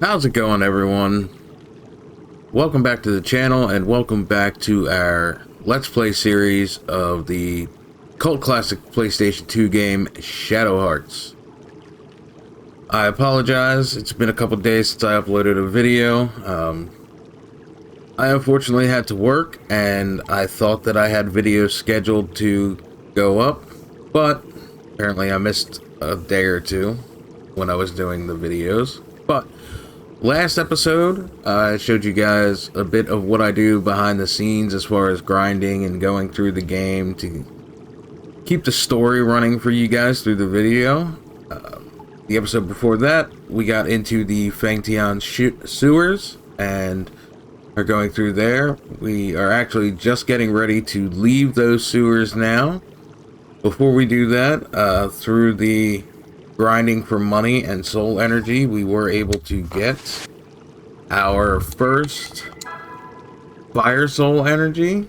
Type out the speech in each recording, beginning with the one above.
How's it going, everyone? Welcome back to the channel and welcome back to our Let's Play series of the cult classic PlayStation 2 game Shadow Hearts. I apologize, it's been a couple days since I uploaded a video. I unfortunately had to work and I thought that I had videos scheduled to go up, but apparently I missed a day or two when I was doing the videos. But last episode, I showed you guys a bit of what I do behind the scenes as far as grinding and going through the game to keep the story running for you guys through the video. The episode before that, we got into the Fengtian Sewers and are going through there. We are actually just getting ready to leave those sewers now. Before we do that, through the grinding for money and soul energy, we were able to get our first fire soul energy,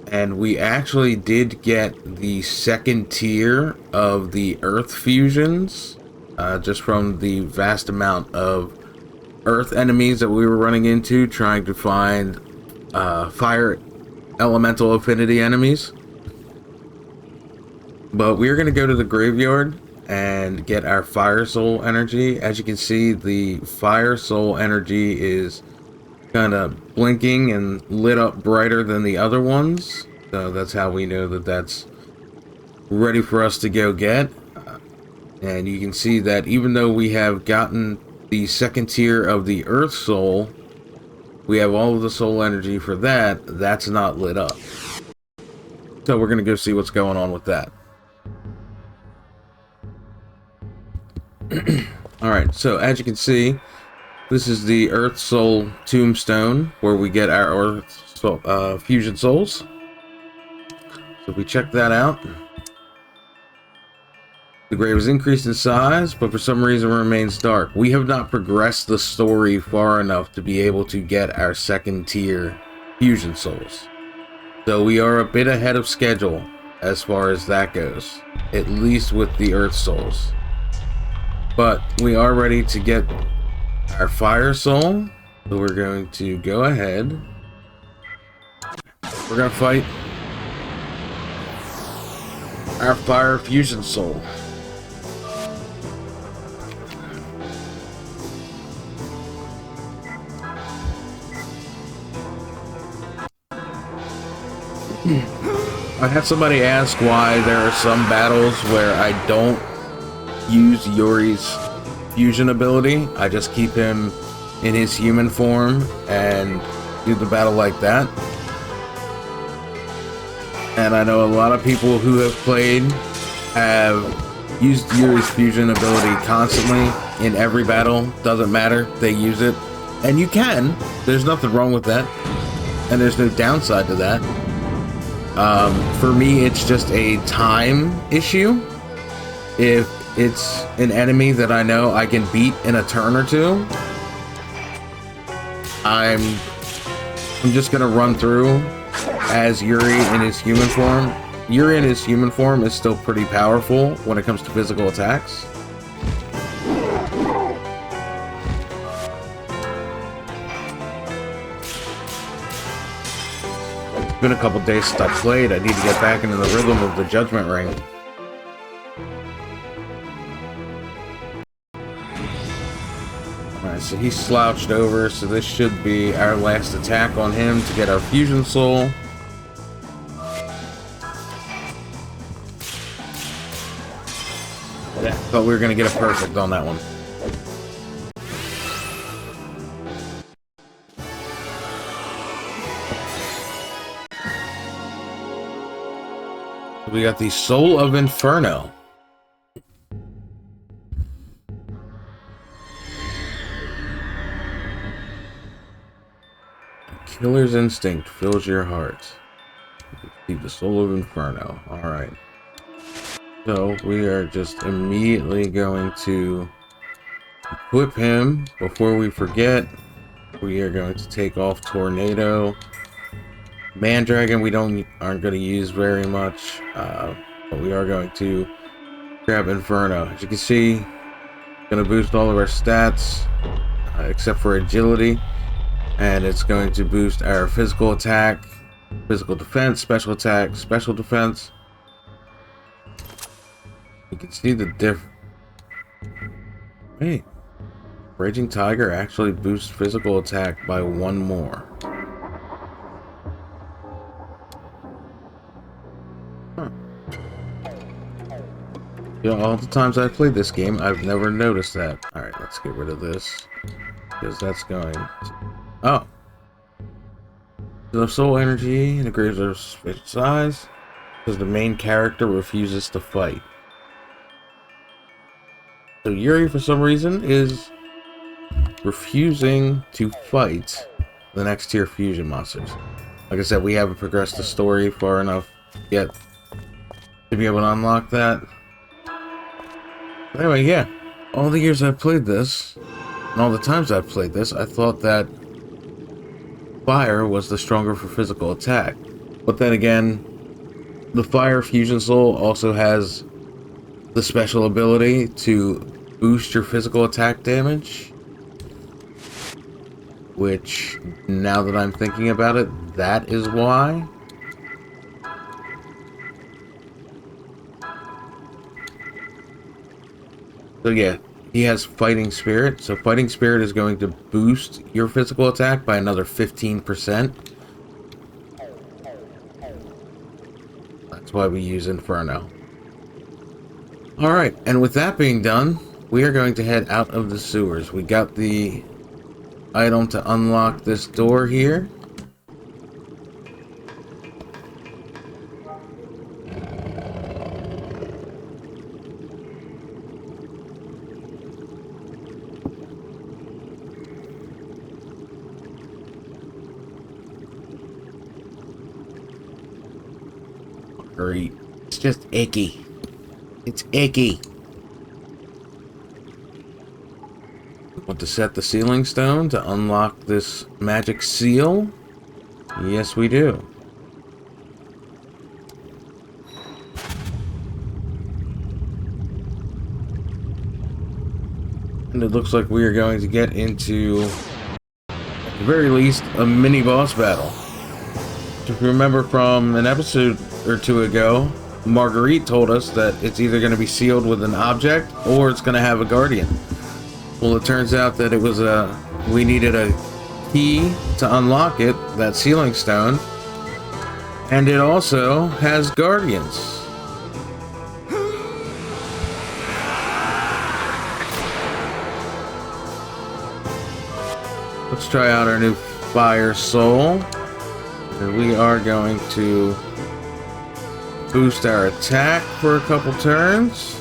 and we actually did get the second tier of the earth fusions, just from the vast amount of earth enemies that we were running into trying to find fire elemental affinity enemies. But we're going to go to the graveyard and get our fire soul energy. As you can see, the fire soul energy is kind of blinking and lit up brighter than the other ones, so that's how we know that that's ready for us to go get. And you can see that even though we have gotten the second tier of the earth soul, we have all of the soul energy for that. That's not lit up, so we're gonna go see what's going on with that. Alright, so as you can see, this is the Earth Soul Tombstone, where we get our Earth Soul, Fusion Souls. So we check that out. The grave is increased in size, but for some reason remains dark. We have not progressed the story far enough to be able to get our second tier Fusion Souls. So we are a bit ahead of schedule as far as that goes, at least with the Earth Souls. But we are ready to get our fire soul, so we're going to go ahead. We're going to fight our fire fusion soul. I had somebody ask why there are some battles where I don't use Yuri's fusion ability. I just keep him in his human form and do the battle like that. And I know a lot of people who have played have used Yuri's fusion ability constantly in every battle. Doesn't matter, they use it. And you can. There's nothing wrong with that. And there's no downside to that. For me, it's just a time issue. If it's an enemy that I know I can beat in a turn or two, I'm just gonna run through as Yuri in his human form. Yuri in his human form is still pretty powerful when it comes to physical attacks. It's been a couple days since I played. I need to get back into the rhythm of the Judgment Ring. Alright, so he's slouched over, so this should be our last attack on him to get our fusion soul. Yeah, thought we were going to get a perfect on that one. We got the Soul of Inferno. Killer's instinct fills your heart. See the Soul of Inferno. Alright. So we are just immediately going to equip him. Before we forget, we are going to take off Tornado. Mandragon we aren't going to use very much, but we are going to grab Inferno. As you can see, Gonna boost all of our stats, except for agility. And it's going to boost our physical attack, physical defense, special attack, special defense. You can see the Wait. Raging Tiger actually boosts physical attack by 1 more. Huh. You know, all the times I've played this game, I've never noticed that. Alright, let's get rid of this. Because that's going to... Oh! The soul energy integrates our spatial size. Because the main character refuses to fight. So Yuri, for some reason, is refusing to fight the next tier fusion monsters. Like I said, we haven't progressed the story far enough yet to be able to unlock that. But anyway, yeah. All the years I've played this, and all the times I've played this, I thought that fire was the stronger for physical attack. But then again, the fire fusion soul also has the special ability to boost your physical attack damage. Which, now that I'm thinking about it, that is why. So yeah, he has Fighting Spirit. So Fighting Spirit is going to boost your physical attack by another 15%. That's why we use Inferno. Alright, and with that being done, we are going to head out of the sewers. We got the item to unlock this door here. Great. It's just icky. It's icky. Want to set the sealing stone to unlock this magic seal? Yes, we do. And it looks like we are going to get into, at the very least, a mini boss battle. If you remember from an episode or 2 ago, Marguerite told us that it's either going to be sealed with an object or it's going to have a guardian. Well, it turns out that it was we needed a key to unlock it, that sealing stone, and it also has guardians. Let's try out our new Fire Soul. And we are going to boost our attack for a couple turns.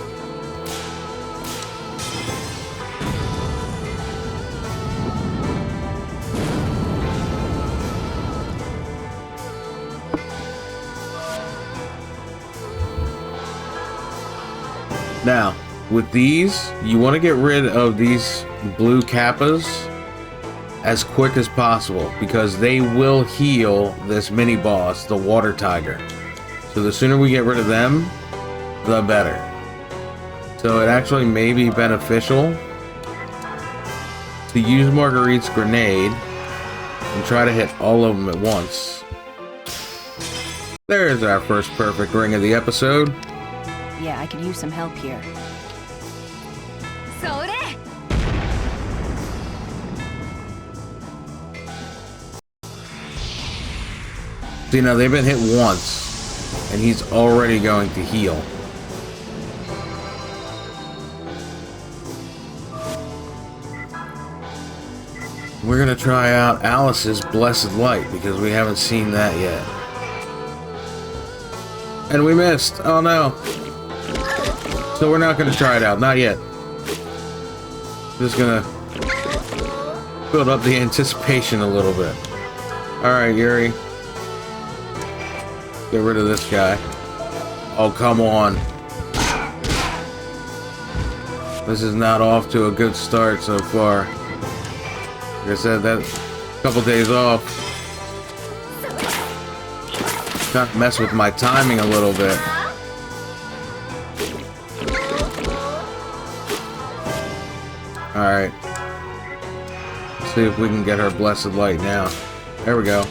Now, with these, you want to get rid of these blue kappas as quick as possible because they will heal this mini boss, the water tiger. So the sooner we get rid of them, the better. So it actually may be beneficial to use Marguerite's grenade and try to hit all of them at once. There's our first perfect ring of the episode. Yeah, I could use some help here. See, now they've been hit once, and he's already going to heal. We're gonna try out Alice's Blessed Light because we haven't seen that yet. And we missed. Oh no. So we're not gonna try it out, not yet. Just gonna build up the anticipation a little bit. Alright, Yuri. Get rid of this guy. Oh, come on. This is not off to a good start so far. Like I said, that couple days off kind of mess with my timing a little bit. Alright. Let's see if we can get her blessed light now. There we go.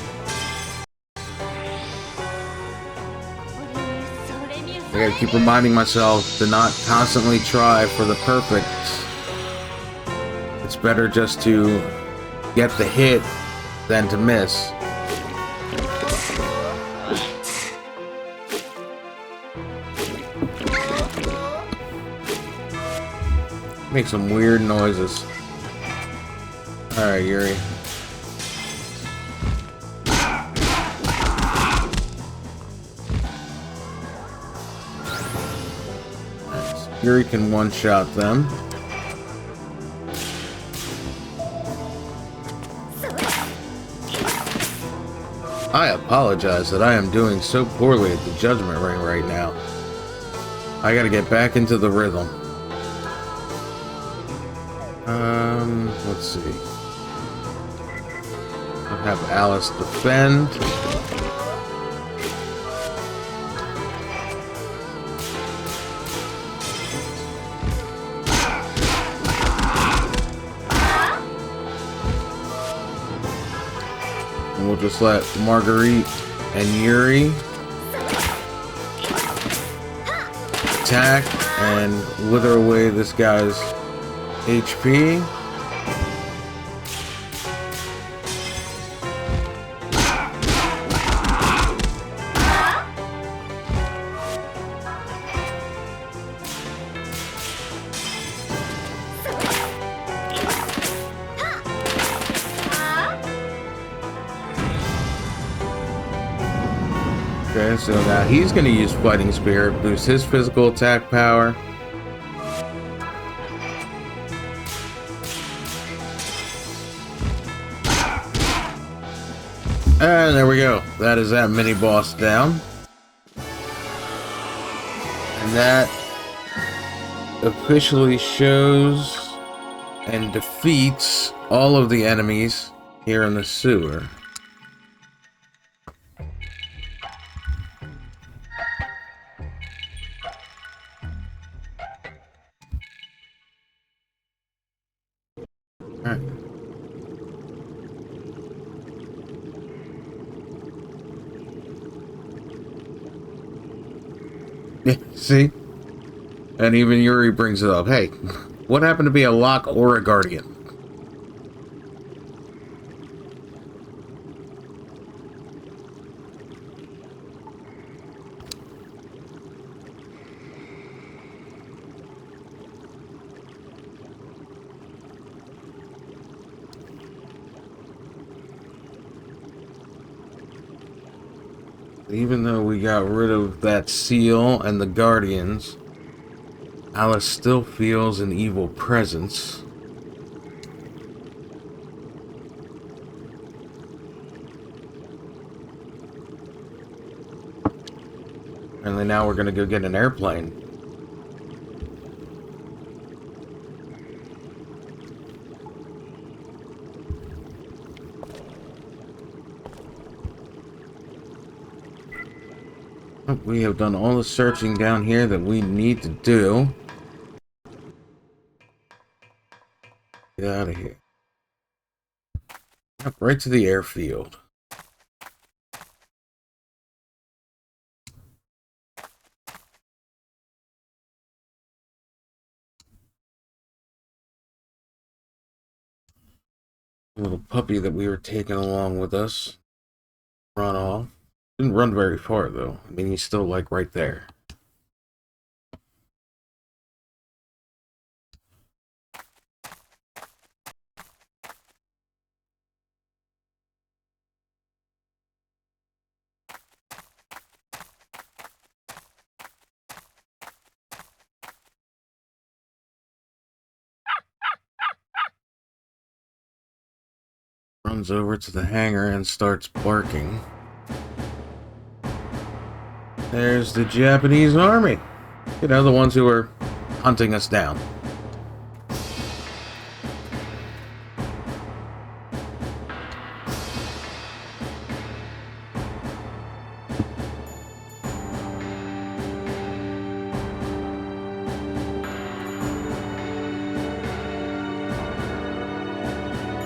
I gotta keep reminding myself to not constantly try for the perfect. It's better just to get the hit than to miss. Make some weird noises. Alright, Yuri. Yuri can one-shot them. I apologize that I am doing so poorly at the Judgment Ring right now. I gotta get back into the rhythm. Let's see. I'll have Alice defend. And we'll just let Marguerite and Yuri attack and wither away this guy's HP. Okay, so now he's going to use Fighting Spirit, boost his physical attack power. And there we go. That is that mini boss down. And that officially shows and defeats all of the enemies here in the sewer. Alright. Yeah, see? And even Yuri brings it up. Hey, what happened to be a lock or a guardian? Even though we got rid of that seal and the guardians, Alice still feels an evil presence. And then now we're gonna go get an airplane. We have done all the searching down here that we need to do. Get out of here. Up right to the airfield. Little puppy that we were taking along with us. Run off. Didn't run very far though. I mean, he's still like right there. Runs over to the hangar and starts barking. There's the Japanese army. You know, the ones who are hunting us down.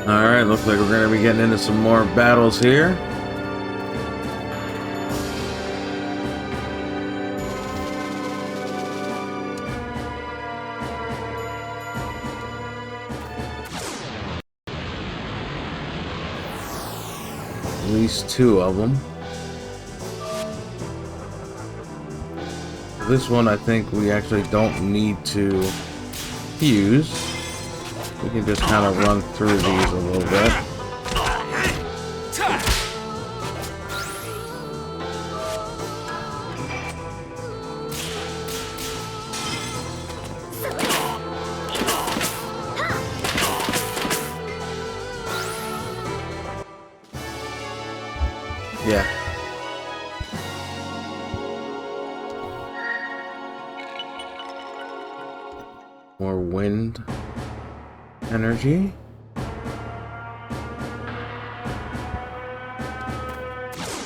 Alright, looks like we're going to be getting into some more battles here. At least 2 of them. This one I think we actually don't need to use. We can just kind of run through these a little bit. Yeah. More wind energy.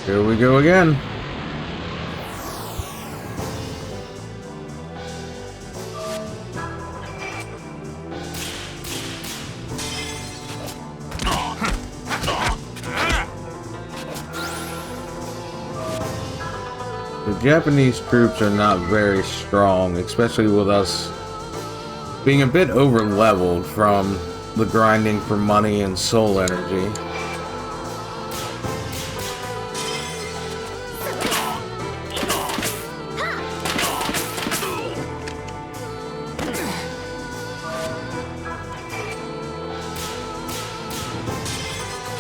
Here we go again. The Japanese troops are not very strong, especially with us being a bit over leveled from the grinding for money and soul energy.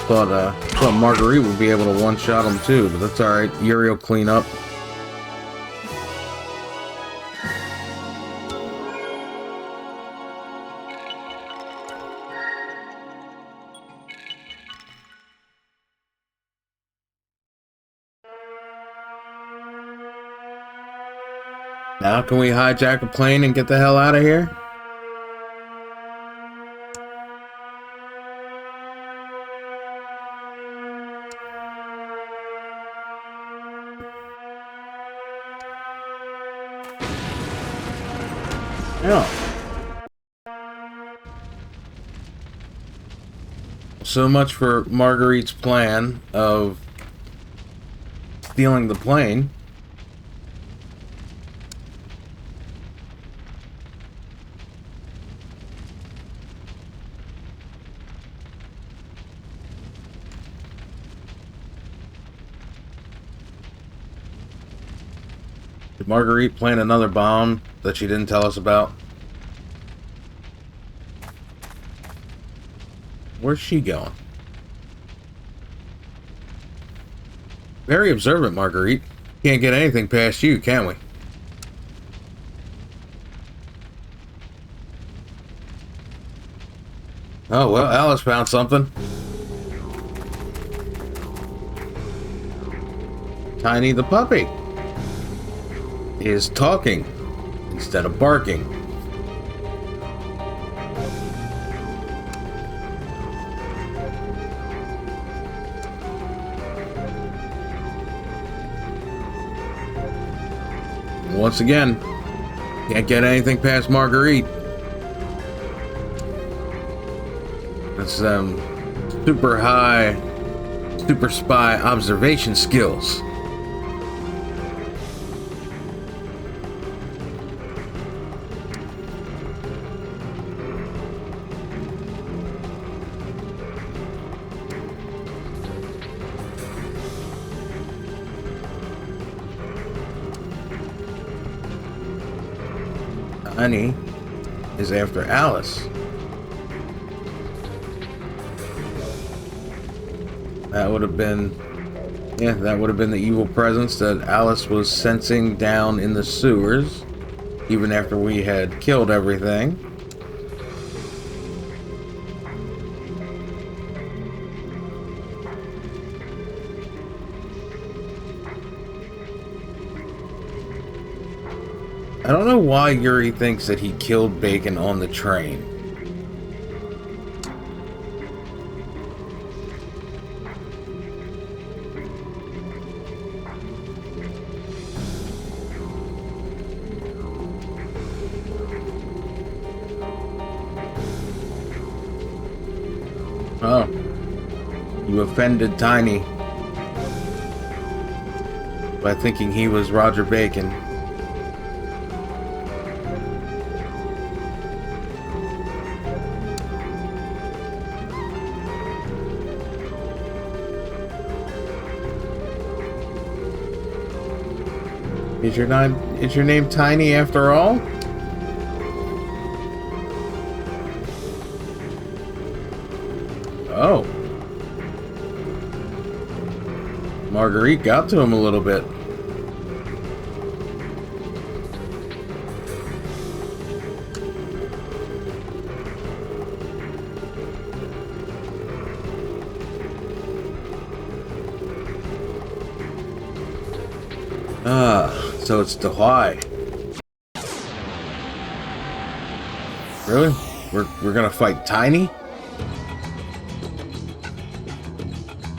Thought Marguerite would be able to one-shot him too, but that's alright. Yuri will clean up. Now can we hijack a plane and get the hell out of here? Yeah. So much for Marguerite's plan of stealing the plane. Did Marguerite plan another bomb that she didn't tell us about? Where's she going? Very observant, Marguerite. Can't get anything past you, can we? Oh, well, Alice found something. Tiny the puppy is talking instead of barking. Once again, can't get anything past Marguerite. That's super high, super spy observation skills. Honey is after Alice. That would have been, yeah, that would have been the evil presence that Alice was sensing down in the sewers, even after we had killed everything. I don't know why Yuri thinks that he killed Bacon on the train. Oh, you offended Tiny by thinking he was Roger Bacon. Is your name Tiny after all? Oh. Marguerite got to him a little bit. So it's Dehai. Really? We're gonna fight Tiny?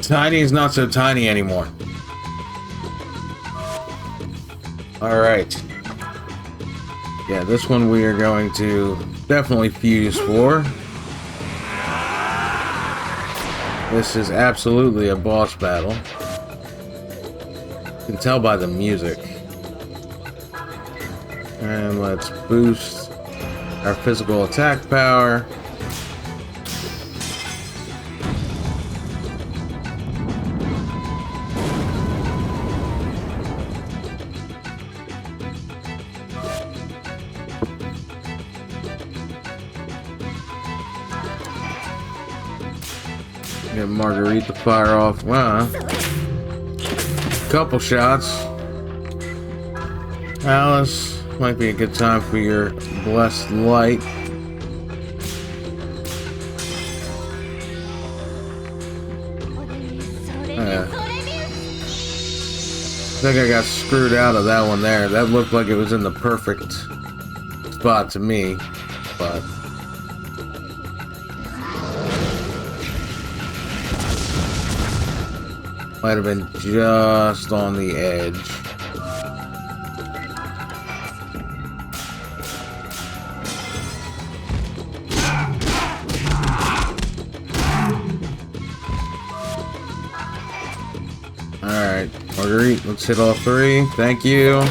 Tiny's not so tiny anymore. Alright. Yeah, this one we are going to definitely fuse for. This is absolutely a boss battle. You can tell by the music. And let's boost our physical attack power. Get Marguerite to fire off. Wow. Couple shots. Alice, might be a good time for your blessed light. I think I got screwed out of that one there. That looked like it was in the perfect spot to me, but might have been just on the edge. Alright, Marguerite, let's hit all three. Thank you.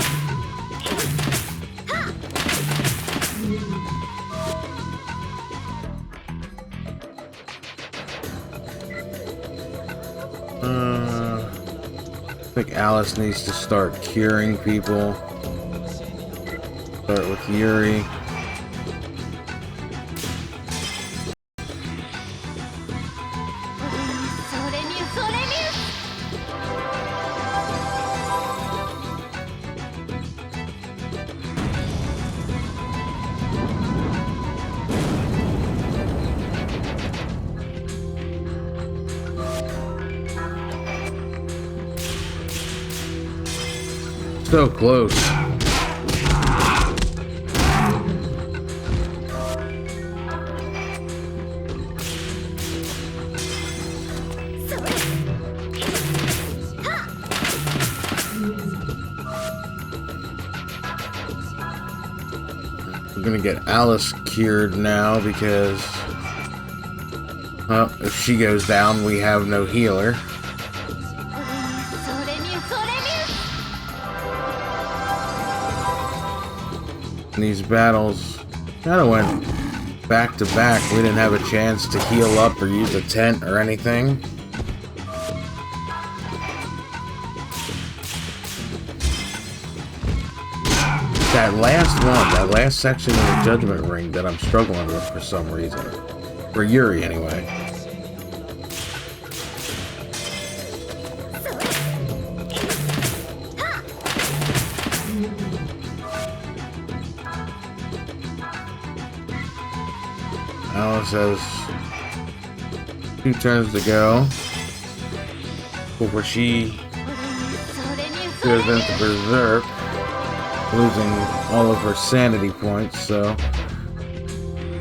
I think Alice needs to start curing people. Start with Yuri. So close. We're gonna get Alice cured now because, well, if she goes down, we have no healer. These battles kind of went back to back. We didn't have a chance to heal up or use a tent or anything. That last one, that last section of the Judgment Ring that I'm struggling with for some reason. For Yuri, anyway. Alice has 2 turns to go before she goes into Berserk, losing all of her sanity points, so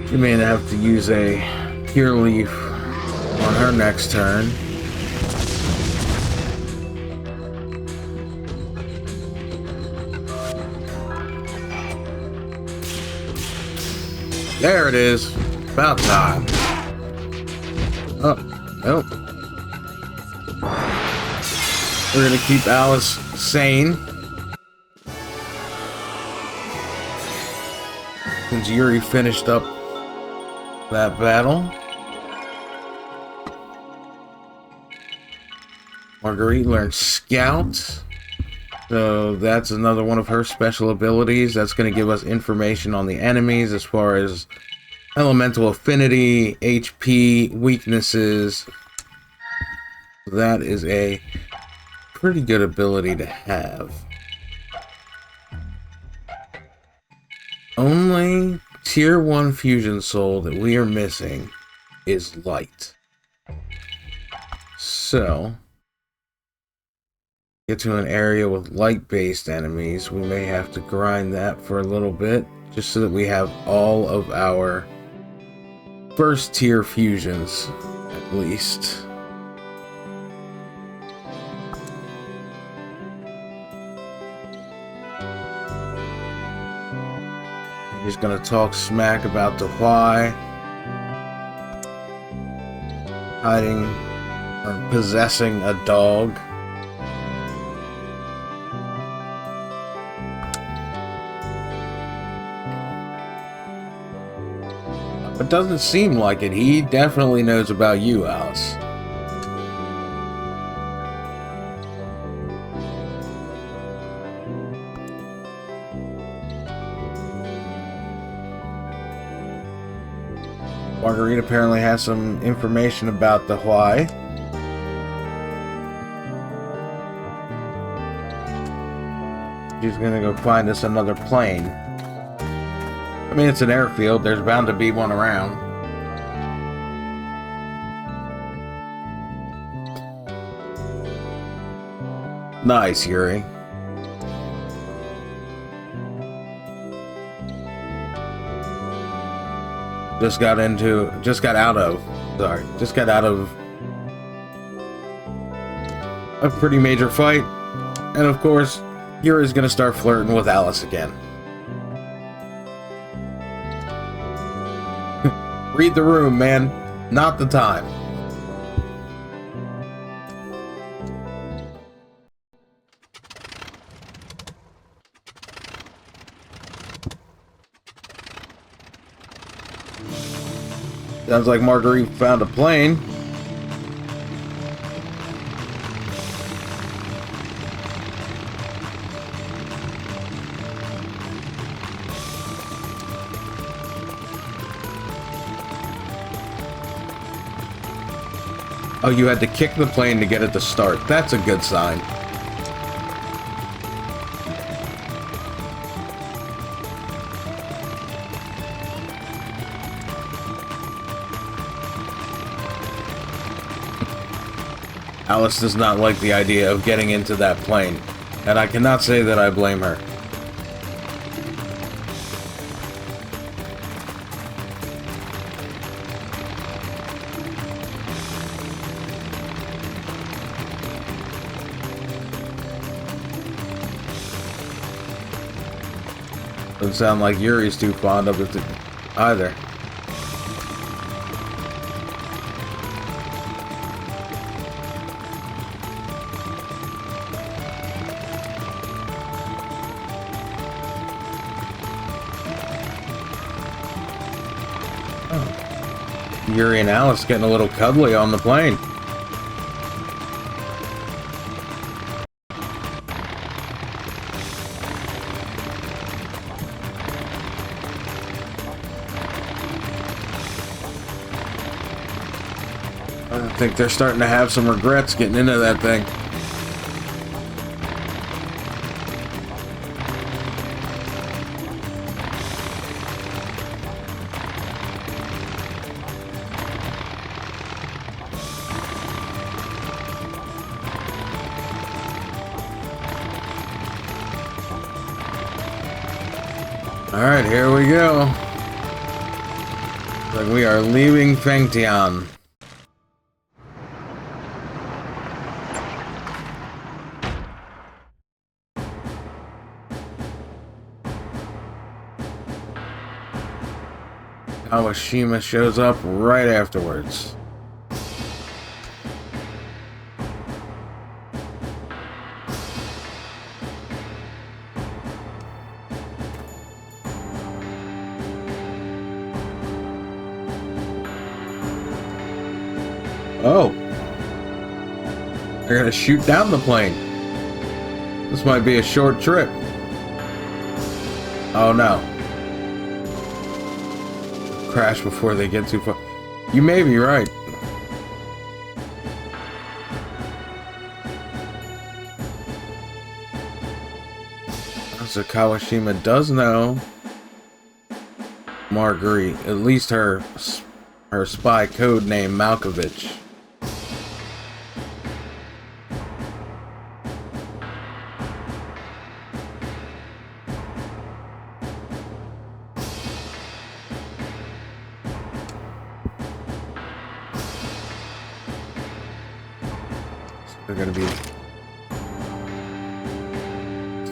she may have to use a Cure Leaf on her next turn. There it is. About time. Oh, nope. We're gonna keep Alice sane. Since Yuri finished up that battle. Marguerite learned Scout. So that's another one of her special abilities. That's going to give us information on the enemies as far as elemental affinity, HP, weaknesses. That is a pretty good ability to have. Only tier 1 fusion soul that we are missing is light. So, get to an area with light-based enemies. We may have to grind that for a little bit, just so that we have all of our first tier fusions, at least. He's gonna talk smack about the why. Hiding or possessing a dog. It doesn't seem like it. He definitely knows about you, Alice. Marguerite apparently has some information about the why. She's gonna go find us another plane. I mean, it's an airfield. There's bound to be one around. Nice, Yuri. Just got out of a pretty major fight. And of course, Yuri's gonna start flirting with Alice again. Read the room, man. Not the time. Sounds like Marguerite found a plane. Oh, you had to kick the plane to get it to start. That's a good sign. Alice does not like the idea of getting into that plane, and I cannot say that I blame her. Doesn't sound like Yuri's too fond of it either. Oh. Yuri and Alice getting a little cuddly on the plane. I think they're starting to have some regrets getting into that thing. Alright, here we go. Looks like we are leaving Fengtian. Kawashima shows up right afterwards. Oh. They're gonna shoot down the plane. This might be a short trip. Oh no. Crash before they get too far. You may be right. So Kawashima does know Marguerite, at least her spy code name Malkovich. They're gonna be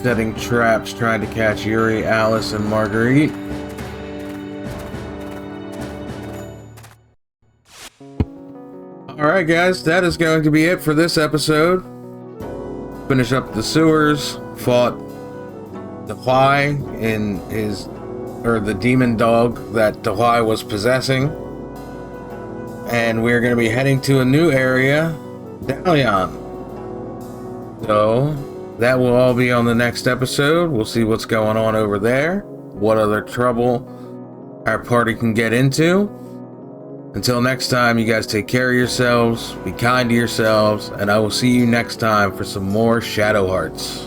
setting traps, trying to catch Yuri, Alice, and Marguerite. Alright guys, that is going to be it for this episode. Finish up the sewers, fought the Hwai in the demon dog that the Hwai was possessing. And we're going to be heading to a new area, Dalian. So that will all be on the next episode. We'll see what's going on over there, what other trouble our party can get into. Until next time, you guys take care of yourselves, be kind to yourselves, and I will see you next time for some more Shadow Hearts.